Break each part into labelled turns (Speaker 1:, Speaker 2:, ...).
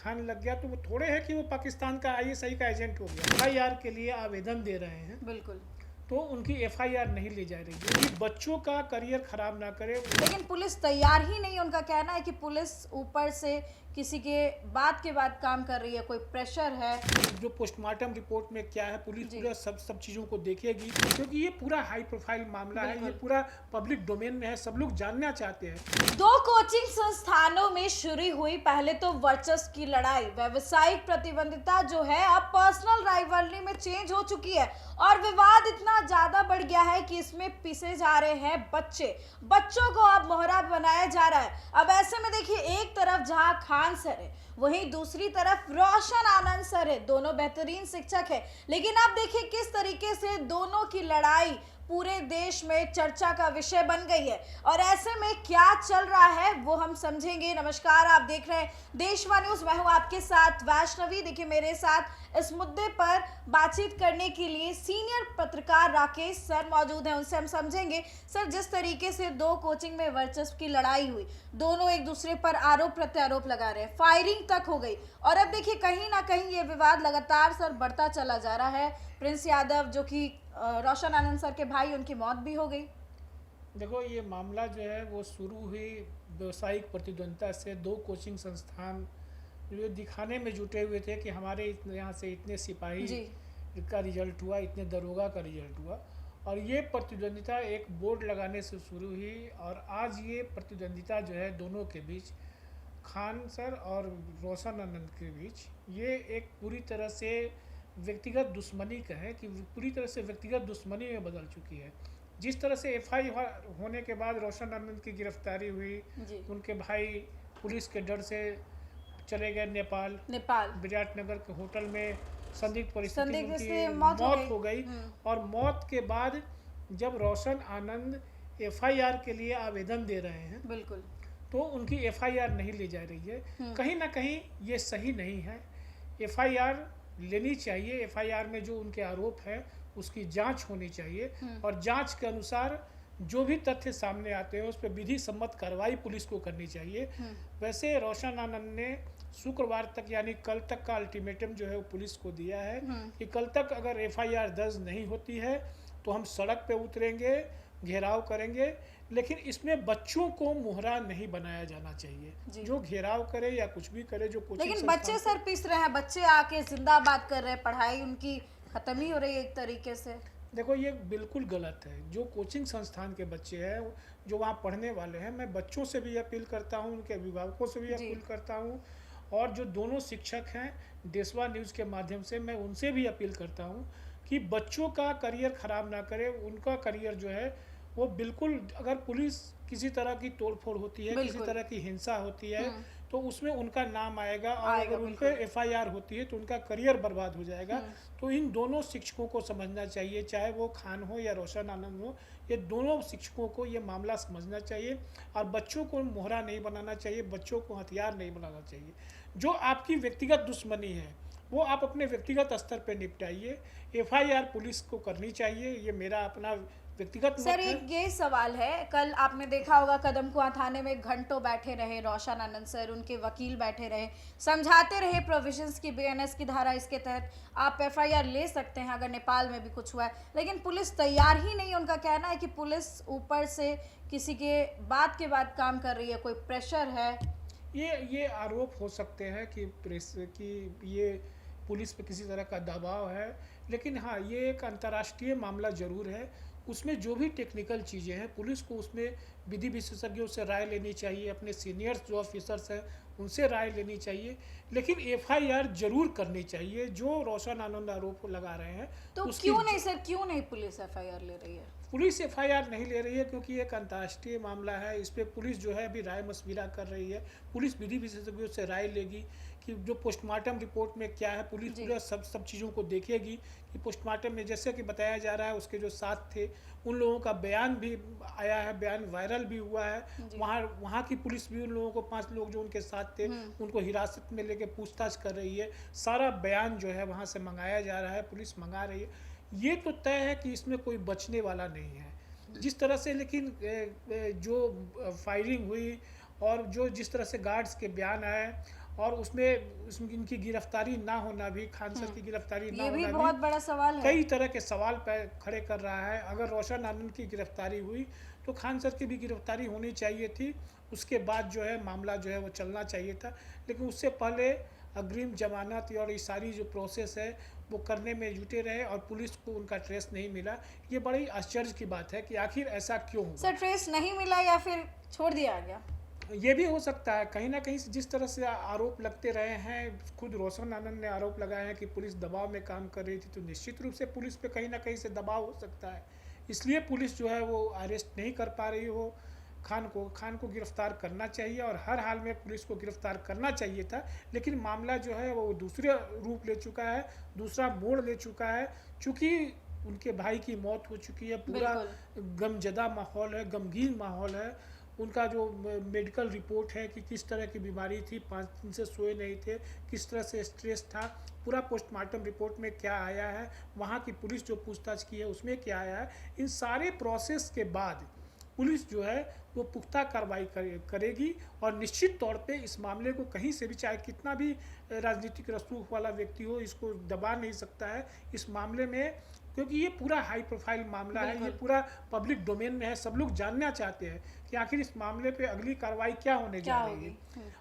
Speaker 1: खान लग गया तो वो थोड़े है कि वो पाकिस्तान का आईएसआई का एजेंट हो गया। एफआईआर के लिए आवेदन दे रहे हैं,
Speaker 2: बिल्कुल।
Speaker 1: तो उनकी एफआईआर नहीं ली जा रही है कि बच्चों का करियर खराब ना करे।
Speaker 2: लेकिन पुलिस तैयार ही नहीं, उनका कहना है कि पुलिस ऊपर से किसी के बात के बाद काम कर रही है, कोई प्रेशर है।
Speaker 1: जो पोस्टमार्टम रिपोर्ट में क्या है, पुलिस
Speaker 2: जी।
Speaker 1: पूरा सब चीज़ों को देखेगी, क्योंकि ये पूरा हाई प्रोफाइल मामला है, ये
Speaker 2: बिल्कुल।
Speaker 1: पूरा पब्लिक डोमेन में है, सब लोग जानना चाहते हैं।
Speaker 2: दो कोचिंग संस्थानों में शुरू हुई पहले तो वर्चस्व की लड़ाई, व्यावसायिक प्रतिद्वंदिता जो है अब पर्सनल राइवलरी में चेंज हो चुकी है और विवाद इतना ज्यादा बढ़ गया है कि इसमें पिसे जा रहे हैं बच्चों को अब मोहरा बनाया जा रहा है। अब ऐसे में देखिए, एक तरफ जहां खान सर है, वहीं दूसरी तरफ रोशन आनंद सर है, दोनों बेहतरीन शिक्षक है। लेकिन आप देखिए किस तरीके से दोनों की लड़ाई पूरे देश में चर्चा का विषय बन गई है और ऐसे में क्या चल रहा है वो हम समझेंगे। नमस्कार, आप देख रहे हैं देशवा न्यूज, मैं हूं आपके साथ वैष्णवी। देखिए मेरे साथ इस मुद्दे पर बातचीत करने के लिए सीनियर पत्रकार राकेश सर मौजूद हैं, उनसे हम समझेंगे। सर, जिस तरीके से दो कोचिंग में वर्चस्व की लड़ाई हुई, दोनों एक दूसरे पर आरोप प्रत्यारोप लगा रहे हैं, फायरिंग तक हो गई और अब देखिए कहीं ना कहीं ये विवाद लगातार सर बढ़ता चला जा रहा है। प्रिंस यादव जो कि रोशन आनंद सर के भाई, उनकी मौत भी हो गई।
Speaker 1: देखो, ये मामला जो है वो शुरू हुई व्यवसायिक प्रतिद्वंदिता से। दो कोचिंग संस्थान जो दिखाने में जुटे हुए थे कि हमारे यहाँ से इतने सिपाही
Speaker 2: जी।
Speaker 1: का रिजल्ट हुआ, इतने दरोगा का रिजल्ट हुआ, और ये प्रतिद्वंदिता एक बोर्ड लगाने से शुरू हुई और आज ये प्रतिद्वंदिता जो है दोनों के बीच, खान सर और रोशन आनंद के बीच, ये एक पूरी तरह से व्यक्तिगत दुश्मनी का है कि पूरी तरह से व्यक्तिगत दुश्मनी में बदल चुकी है। जिस तरह से एफआईआर होने के बाद रोशन आनंद की गिरफ्तारी हुई, उनके भाई पुलिस के डर से चले गए नेपाल, विराटनगर के होटल में संदिग्ध परिस्थिति में उनकी मौत हो गई और मौत के बाद जब रोशन आनंद एफआईआर के लिए आवेदन दे रहे हैं,
Speaker 2: बिल्कुल,
Speaker 1: तो उनकी एफआईआर नहीं ली जा रही है। कहीं ना कहीं ये सही नहीं है। एफआईआर लेनी चाहिए, एफआईआर में जो उनके आरोप हैं उसकी जांच होनी चाहिए और जांच के अनुसार जो भी तथ्य सामने आते हैं उस पर विधि सम्मत कार्रवाई पुलिस को करनी चाहिए। वैसे रोशन आनंद ने शुक्रवार तक, यानी कल तक का अल्टीमेटम जो है वो पुलिस को दिया है कि कल तक अगर एफआईआर दर्ज नहीं होती है तो हम सड़क पे उतरेंगे, घेराव करेंगे। लेकिन इसमें बच्चों को मोहरा नहीं बनाया जाना चाहिए। जो घेराव करे या कुछ भी करे, जो कोचिंग,
Speaker 2: लेकिन बच्चे सर पिस रहे हैं, बच्चे आके जिंदाबाद कर रहे हैं, पढ़ाई उनकी खत्म ही हो रही है एक तरीके से।
Speaker 1: देखो, ये बिल्कुल गलत है। जो कोचिंग संस्थान के बच्चे हैं, जो वहाँ पढ़ने वाले हैं, मैं बच्चों से भी अपील करता हूँ, उनके अभिभावकों से भी अपील करता हूँ और जो दोनों शिक्षक हैं देशवा न्यूज़ के माध्यम से मैं उनसे भी अपील करता हूँ कि बच्चों का करियर ख़राब ना करे। उनका करियर जो है वो बिल्कुल, अगर पुलिस किसी तरह की तोड़फोड़ होती है, किसी तरह की हिंसा होती है, तो उसमें उनका नाम आएगा और अगर उन पर एफआईआर होती है तो उनका करियर बर्बाद हो जाएगा। तो इन दोनों शिक्षकों को समझना चाहिए, चाहे वो खान हो या रोशन आनंद हो, ये दोनों शिक्षकों को ये मामला समझना चाहिए और बच्चों को मोहरा नहीं बनाना चाहिए, बच्चों को हथियार नहीं बनाना चाहिए। जो आपकी व्यक्तिगत दुश्मनी है वो आप अपने व्यक्तिगत स्तर पर निपटाइए। एफआईआर पुलिस को करनी चाहिए, ये मेरा अपना व्यक्तिगत मत है।
Speaker 2: सर, एक ये सवाल है, कल आपने देखा होगा कदमकुआं थाने में घंटों बैठे रहे रोशन आनंद सर, उनके वकील बैठे रहे, समझाते रहे प्रोविजंस की, बीएनएस की धारा इसके तहत आप एफआईआर ले सकते हैं अगर नेपाल में भी कुछ हुआ है। लेकिन पुलिस तैयार ही नहीं, उनका कहना है कि पुलिस ऊपर से किसी के बात के बाद काम कर रही है, कोई प्रेशर है।
Speaker 1: ये आरोप हो सकते हैं कि प्रेस की ये पुलिस पे किसी तरह का दबाव है, लेकिन हाँ, ये एक अंतर्राष्ट्रीय मामला जरूर है। उसमें जो भी टेक्निकल चीज़ें हैं पुलिस को उसमें विधि विशेषज्ञों से राय लेनी चाहिए, अपने सीनियर्स जो ऑफिसर्स हैं उनसे राय लेनी चाहिए, लेकिन एफआईआर जरूर करनी चाहिए। जो रोशन आनंद आरोप लगा रहे हैं
Speaker 2: तो क्यों नहीं सर, क्यों नहीं पुलिस एफआईआर ले रही है?
Speaker 1: पुलिस एफआईआर नहीं ले रही है क्योंकि एक अंतर्राष्ट्रीय मामला है। इस पर पुलिस जो है अभी राय मशविरा कर रही है। पुलिस विधि विशेषज्ञों से राय लेगी कि जो पोस्टमार्टम रिपोर्ट में क्या है, पुलिस पूरा सब चीज़ों को देखेगी कि पोस्टमार्टम में जैसे कि बताया जा रहा है उसके जो साथ थे उन लोगों का बयान भी आया है, बयान वायरल भी हुआ है। वहाँ की पुलिस भी उन लोगों को, 5 लोग जो उनके साथ थे उनको हिरासत में लेके पूछताछ कर रही है। सारा बयान जो है वहाँ से मंगाया जा रहा है, पुलिस मंगा रही है। ये तो तय है कि इसमें कोई बचने वाला नहीं है जिस तरह से। लेकिन जो फायरिंग हुई और जो जिस तरह से गार्ड्स के बयान आए और उसमें इनकी गिरफ्तारी ना होना भी, खान सर की गिरफ्तारी ना
Speaker 2: ये भी
Speaker 1: होना
Speaker 2: बहुत बड़ा सवाल है।
Speaker 1: कई तरह के सवाल खड़े कर रहा है। अगर रोशन आनंद की गिरफ्तारी हुई तो खान सर की भी गिरफ्तारी होनी चाहिए थी, उसके बाद जो है मामला जो है वो चलना चाहिए था। लेकिन उससे पहले अग्रिम जमानत और ये सारी जो प्रोसेस है वो करने में जुटे रहे और पुलिस को उनका ट्रेस नहीं मिला। ये बड़ी आश्चर्य की बात है कि आखिर ऐसा क्यों हुआ।
Speaker 2: सर ट्रेस नहीं मिला या फिर छोड़ दिया गया?
Speaker 1: ये भी हो सकता है, कहीं ना कहीं से जिस तरह से आरोप लगते रहे हैं, खुद रोशन आनंद ने आरोप लगाया है कि पुलिस दबाव में काम कर रही थी, तो निश्चित रूप से पुलिस पे कहीं ना कहीं से दबाव हो सकता है, इसलिए पुलिस जो है वो अरेस्ट नहीं कर पा रही हो खान को गिरफ्तार करना चाहिए और हर हाल में पुलिस को गिरफ्तार करना चाहिए था। लेकिन मामला जो है वो दूसरे रूप ले चुका है, दूसरा मोड़ ले चुका है, चूँकि उनके भाई की मौत हो चुकी है, पूरा गमजदा माहौल है, गमगीन माहौल है। उनका जो मेडिकल रिपोर्ट है कि किस तरह की बीमारी थी, 5 दिन से सोए नहीं थे, किस तरह से स्ट्रेस था, पूरा पोस्टमार्टम रिपोर्ट में क्या आया है, वहाँ की पुलिस जो पूछताछ की है उसमें क्या आया है, इन सारे प्रोसेस के बाद पुलिस जो है वो पुख्ता कार्रवाई करेगी और निश्चित तौर पे इस मामले को कहीं से भी, चाहे कितना भी राजनीतिक रसूख वाला व्यक्ति हो, इसको दबा नहीं सकता है इस मामले में, क्योंकि ये पूरा हाई प्रोफाइल मामला है, ये पूरा पब्लिक डोमेन में है। सब लोग जानना चाहते हैं कि आखिर इस मामले पे अगली कार्रवाई क्या होने जा रही है,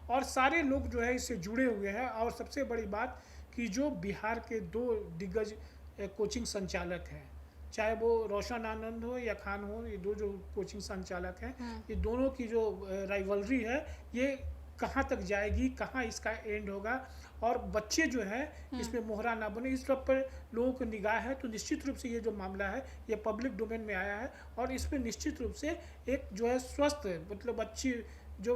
Speaker 1: और सारे लोग जो है इससे जुड़े हुए हैं। और सबसे बड़ी बात कि जो बिहार के 2 दिग्गज कोचिंग संचालक हैं, चाहे वो रोशन आनंद हो या खान हो, ये 2 जो कोचिंग संचालक हैं, ये दोनों की जो राइवलरी है ये कहाँ तक जाएगी, कहाँ इसका एंड होगा, और बच्चे जो हैं इसमें मोहरा ना बने, इस सब पर लोगों को निगाह है। तो निश्चित रूप से ये जो मामला है ये पब्लिक डोमेन में आया है और इसमें निश्चित रूप से एक जो है स्वस्थ, मतलब अच्छी जो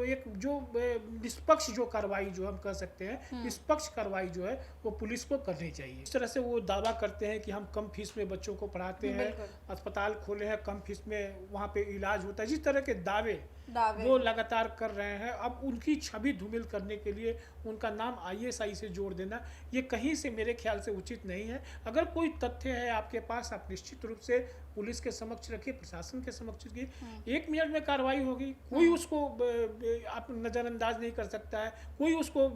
Speaker 1: निष्पक्ष जो कार्रवाई जो हम कह सकते हैं, निष्पक्ष कार्रवाई जो है वो पुलिस को करनी चाहिए। इस तरह से वो दावा करते हैं कि हम कम फीस में बच्चों को पढ़ाते हैं, अस्पताल खोले हैं, कम फीस में वहाँ पे इलाज होता है, जिस तरह के दावे वो लगातार कर रहे हैं। अब उनकी छवि धूमिल करने के लिए उनका नाम ISI से जोड़ देना ये कहीं से मेरे ख्याल से उचित नहीं है। अगर कोई तथ्य है आपके पास, आप निश्चित रूप से पुलिस के समक्ष रखिए, प्रशासन के समक्ष रखिए, 1 मिनट में कार्रवाई होगी, कोई उसको आप नज़रअंदाज नहीं कर सकता है, कोई उसको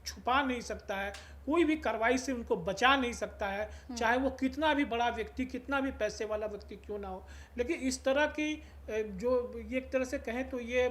Speaker 1: छुपा नहीं सकता है, कोई भी कार्रवाई से उनको बचा नहीं सकता है, चाहे वो कितना भी बड़ा व्यक्ति, कितना भी पैसे वाला व्यक्ति क्यों ना हो। लेकिन इस तरह की जो एक तरह से कहें तो ये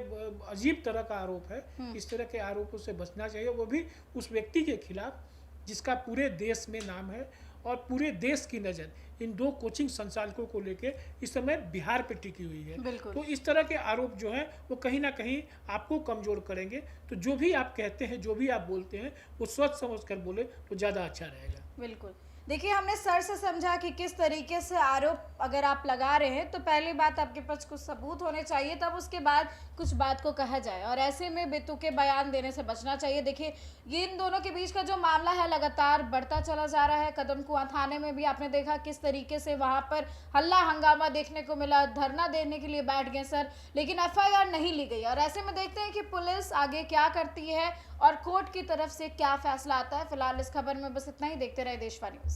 Speaker 1: अजीब तरह का आरोप है, इस तरह के आरोपों से बचना चाहिए, वो भी उस व्यक्ति के खिलाफ जिसका पूरे देश में नाम है और पूरे देश की नज़र इन 2 कोचिंग संचालकों को लेके इस समय बिहार पे टिकी हुई है। तो इस तरह के आरोप जो हैं वो कहीं ना कहीं आपको कमज़ोर करेंगे। तो जो भी आप कहते हैं, जो भी आप बोलते हैं, वो सोच समझ कर बोले तो ज़्यादा अच्छा रहेगा।
Speaker 2: बिल्कुल। देखिए, हमने सर से समझा कि किस तरीके से आरोप अगर आप लगा रहे हैं तो पहली बात आपके पास कुछ सबूत होने चाहिए, तब उसके बाद कुछ बात को कहा जाए, और ऐसे में बेतुके बयान देने से बचना चाहिए। देखिए, ये इन दोनों के बीच का जो मामला है लगातार बढ़ता चला जा रहा है। कदमकुआं थाने में भी आपने देखा किस तरीके से वहां पर हल्ला हंगामा देखने को मिला, धरना देने के लिए बैठ गए सर, लेकिन FIR नहीं ली गई। और ऐसे में देखते हैं कि पुलिस आगे क्या करती है और कोर्ट की तरफ से क्या फैसला आता है। फिलहाल इस खबर में बस इतना ही। देखते रहे देशवाणी न्यूज़।